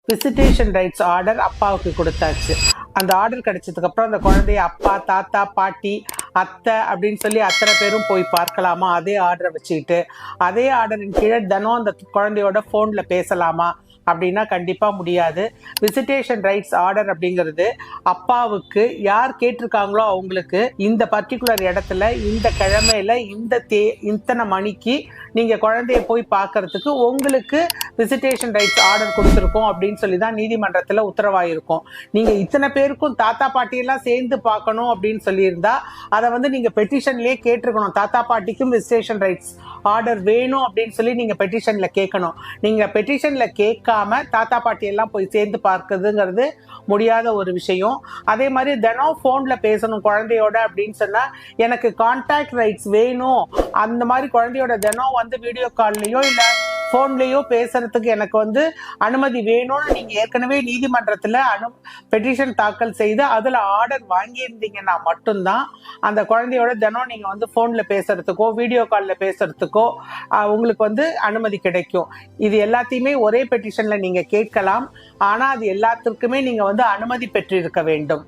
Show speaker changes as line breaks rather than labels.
Visitation rights order அப்பாவுக்கு கொடுத்தாச்சு. அந்த ஆர்டர் கிடைச்சதுக்கு அப்புறம் அந்த குழந்தைய அப்பா, தாத்தா, பாட்டி, அத்தை அப்படின்னு சொல்லி அத்தனை பேரும் போய் பார்க்கலாமா? அதே ஆர்டரை வச்சுக்கிட்டு அதே ஆர்டரின் கீழே தினம் அந்த குழந்தையோட ஃபோன்ல பேசலாமா அப்படின்னா கண்டிப்பா முடியாது. விசிட்டேஷன் ரைட்ஸ் ஆர்டர் அப்படிங்கிறது அப்பாவுக்கு யார் கேட்டிருக்காங்களோ அவங்களுக்கு இந்த பர்டிகுலர் இடத்துல இந்த கிழமையில இத்தனை மணிக்கு நீங்க குழந்தைய போய் பார்க்கறதுக்கு உங்களுக்கு விசிட்டேஷன் ரைட்ஸ் ஆர்டர் கொடுத்துருக்கோம் அப்படின்னு சொல்லி தான் நீதிமன்றத்தில் உத்தரவாயிருக்கும். நீங்க இத்தனை பேருக்கும் தாத்தா பாட்டியெல்லாம் சேர்ந்து பார்க்கணும் அப்படின்னு சொல்லியிருந்தா அதை நீங்க பெட்டிஷன்லேயே கேட்டிருக்கணும். தாத்தா பாட்டிக்கும் விசிட்டேஷன் ரைட்ஸ் ஆர்டர் வேணும் அப்படின்னு சொல்லி நீங்க பெட்டிஷன்ல கேட்கணும். நீங்க பெட்டிஷன்ல கேட்காம தாத்தா பாட்டி எல்லாம் போய் சேர்ந்து பார்க்குறதுங்கிறது முடியாத ஒரு விஷயம். அதே மாதிரி தினம் போன்ல பேசணும் குழந்தையோட அப்படின்னு சொன்னா எனக்கு கான்டாக்ட் ரைட்ஸ் வேணும், அந்த மாதிரி குழந்தையோட தினம் வீடியோ கால்லயோ இல்ல போன்லயோ பேசுறதுக்கு எனக்கு அனுமதி வேணும்னு நீங்க ஏற்கனவே நீதிமன்றத்துல பெட்டிஷன் தாக்கல் செய்து அதுல ஆர்டர் வாங்கியிருந்தீங்கன்னா மட்டும்தான் அந்த குழந்தையோட தினம் நீங்க போன்ல பேசுறதுக்கோ வீடியோ கால்ல பேசுறதுக்கோ உங்களுக்கு அனுமதி கிடைக்கும். இது எல்லாத்தையுமே ஒரே பெட்டிஷன்ல நீங்க கேட்கலாம். ஆனா அது எல்லாத்துக்குமே நீங்க அனுமதி பெற்றிருக்க வேண்டும்.